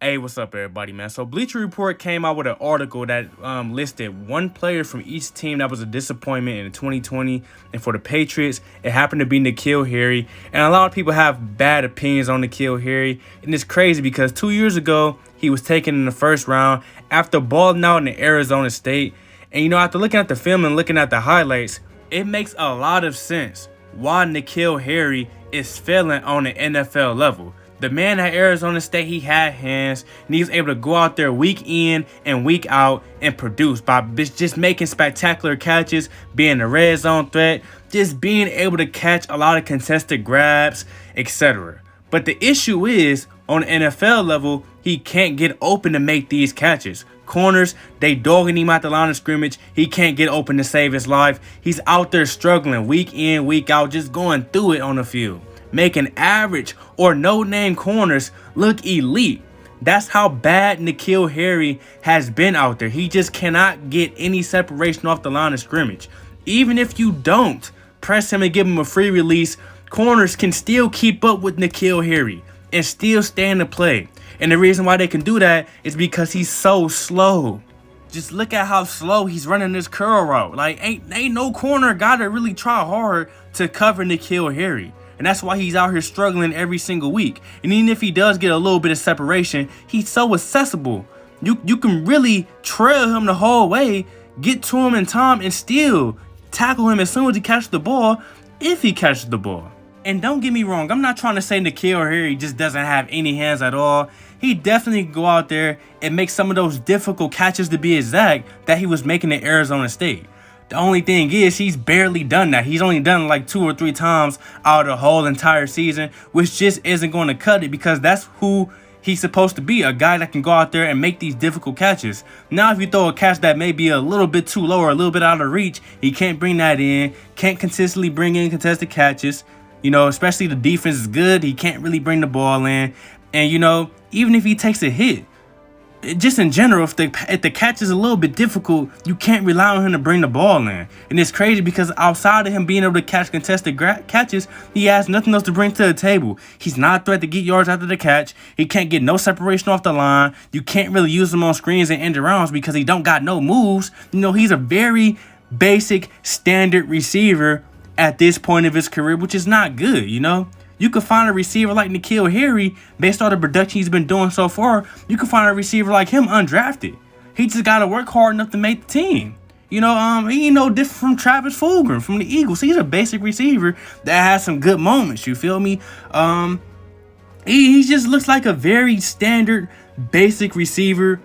Hey, what's up, everybody, man? So Bleacher Report came out with an article that listed one player from each team that was a disappointment in 2020. And for the Patriots, it happened to be N'Keal Harry. And a lot of people have bad opinions on N'Keal Harry. And it's crazy because 2 years ago, he was taken in the first round after balling out in Arizona State. And, after looking at the film and looking at the highlights, it makes a lot of sense why N'Keal Harry is failing on the NFL level. The man at Arizona State, he had hands, and he was able to go out there week in and week out and produce by just making spectacular catches, being a red zone threat, just being able to catch a lot of contested grabs, etc. But the issue is, on the NFL level, he can't get open to make these catches. Corners, they dogging him at the line of scrimmage. He can't get open to save his life. He's out there struggling week in, week out, just going through it on the field, making average or no-name corners look elite. That's how bad N'Keal Harry has been out there. He just cannot get any separation off the line of scrimmage. Even if you don't press him and give him a free release, corners can still keep up with N'Keal Harry and still stand to play. And the reason why they can do that is because he's so slow. Just look at how slow he's running this curl route. Like, ain't no corner gotta really try hard to cover N'Keal Harry. And that's why he's out here struggling every single week. And even if he does get a little bit of separation, he's so accessible. You can really trail him the whole way, get to him in time, and still tackle him as soon as he catches the ball, if he catches the ball. And don't get me wrong, I'm not trying to say N'Keal Harry just doesn't have any hands at all. He definitely can go out there and make some of those difficult catches, to be exact, that he was making at Arizona State. The only thing is, he's barely done that. He's only done it like 2 or 3 times out of the whole entire season, which just isn't going to cut it, because that's who he's supposed to be, a guy that can go out there and make these difficult catches. Now, if you throw a catch that may be a little bit too low or a little bit out of reach, he can't bring that in, can't consistently bring in contested catches. Especially the defense is good, he can't really bring the ball in. And, even if he takes a hit, just in general, if the catch is a little bit difficult, you can't rely on him to bring the ball in. And it's crazy because outside of him being able to catch contested catches, he has nothing else to bring to the table. He's not a threat to get yards after the catch. He can't get no separation off the line. You can't really use him on screens and end arounds because he don't got no moves. He's a very basic standard receiver at this point of his career, which is not good. You could find a receiver like N'Keal Harry, based on the production he's been doing so far. You could find a receiver like him undrafted. He just got to work hard enough to make the team. He ain't no different from Travis Fulgham from the Eagles. He's a basic receiver that has some good moments. You feel me? He just looks like a very standard, basic receiver.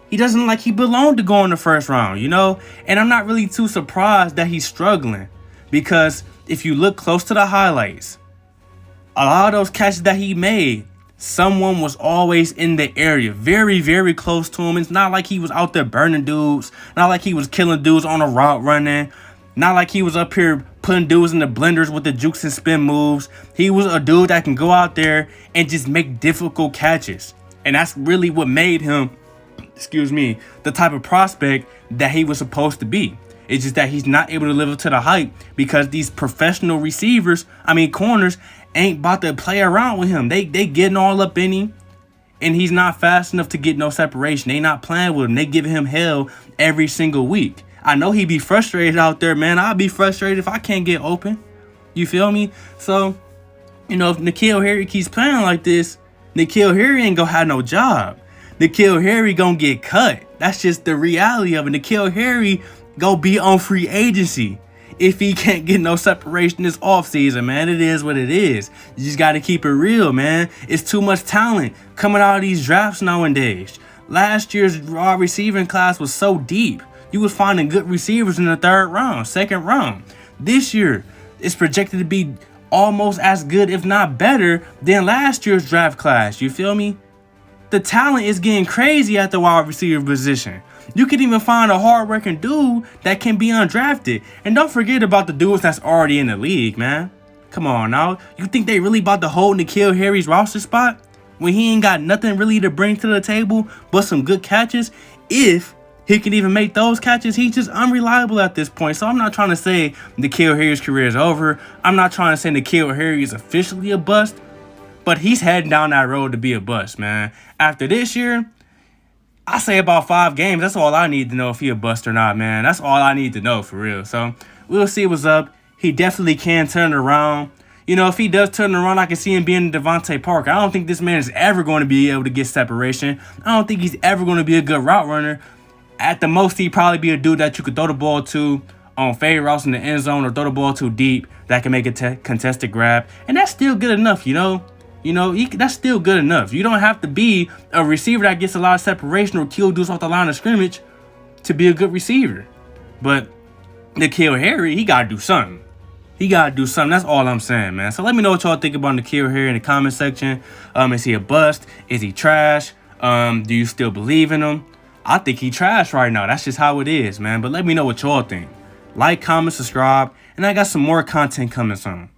He doesn't look like he belonged to go in the first round, And I'm not really too surprised that he's struggling, because if you look close to the highlights, a lot of those catches that he made, someone was always in the area, very, very close to him. It's not like he was out there burning dudes, not like he was killing dudes on a route running, not like he was up here putting dudes in the blenders with the jukes and spin moves. He was a dude that can go out there and just make difficult catches. And that's really what made him, the type of prospect that he was supposed to be. It's just that he's not able to live up to the hype because these professional corners, ain't about to play around with him. They getting all up in him, and he's not fast enough to get no separation. They not playing with him. They giving him hell every single week. I know he be frustrated out there, man. I'll be frustrated if I can't get open. You feel me? So, if N'Keal Harry keeps playing like this, N'Keal Harry ain't gonna have no job. N'Keal Harry gonna get cut. That's just the reality of it. N'Keal Harry gonna be on free agency if he can't get no separation this offseason, man. It is what it is. You just got to keep it real, man. It's too much talent coming out of these drafts nowadays. Last year's raw receiving class was so deep. You was finding good receivers in the 3rd round, 2nd round. This year, it's projected to be almost as good, if not better, than last year's draft class. You feel me? The talent is getting crazy at the wide receiver position. You can even find a hard-working dude that can be undrafted. And don't forget about the dudes that's already in the league, man. Come on now. You think they really about to hold N'Keal Harry's roster spot when he ain't got nothing really to bring to the table but some good catches? If he can even make those catches, he's just unreliable at this point. So I'm not trying to say N'Keal Harry's career is over. I'm not trying to say N'Keal Harry is officially a bust. but he's heading down that road to be a bust, man. After this year, I say about 5 games. That's all I need to know if he a bust or not, man. That's all I need to know for real. So we'll see what's up. He definitely can turn it around. You know, if he does turn it around, I can see him being Devontae Parker. I don't think this man is ever going to be able to get separation. I don't think he's ever going to be a good route runner. At the most, he'd probably be a dude that you could throw the ball to on fade routes in the end zone or throw the ball too deep that can make a contested grab. And that's still good enough, you know? That's still good enough. You don't have to be a receiver that gets a lot of separation or kill dudes off the line of scrimmage to be a good receiver. But N'Keal Harry, he got to do something. He got to do something. That's all I'm saying, man. So let me know what y'all think about N'Keal Harry in the comment section. Is he a bust? Is he trash? Do you still believe in him? I think he trash right now. That's just how it is, man. But let me know what y'all think. Like, comment, subscribe, and I got some more content coming soon.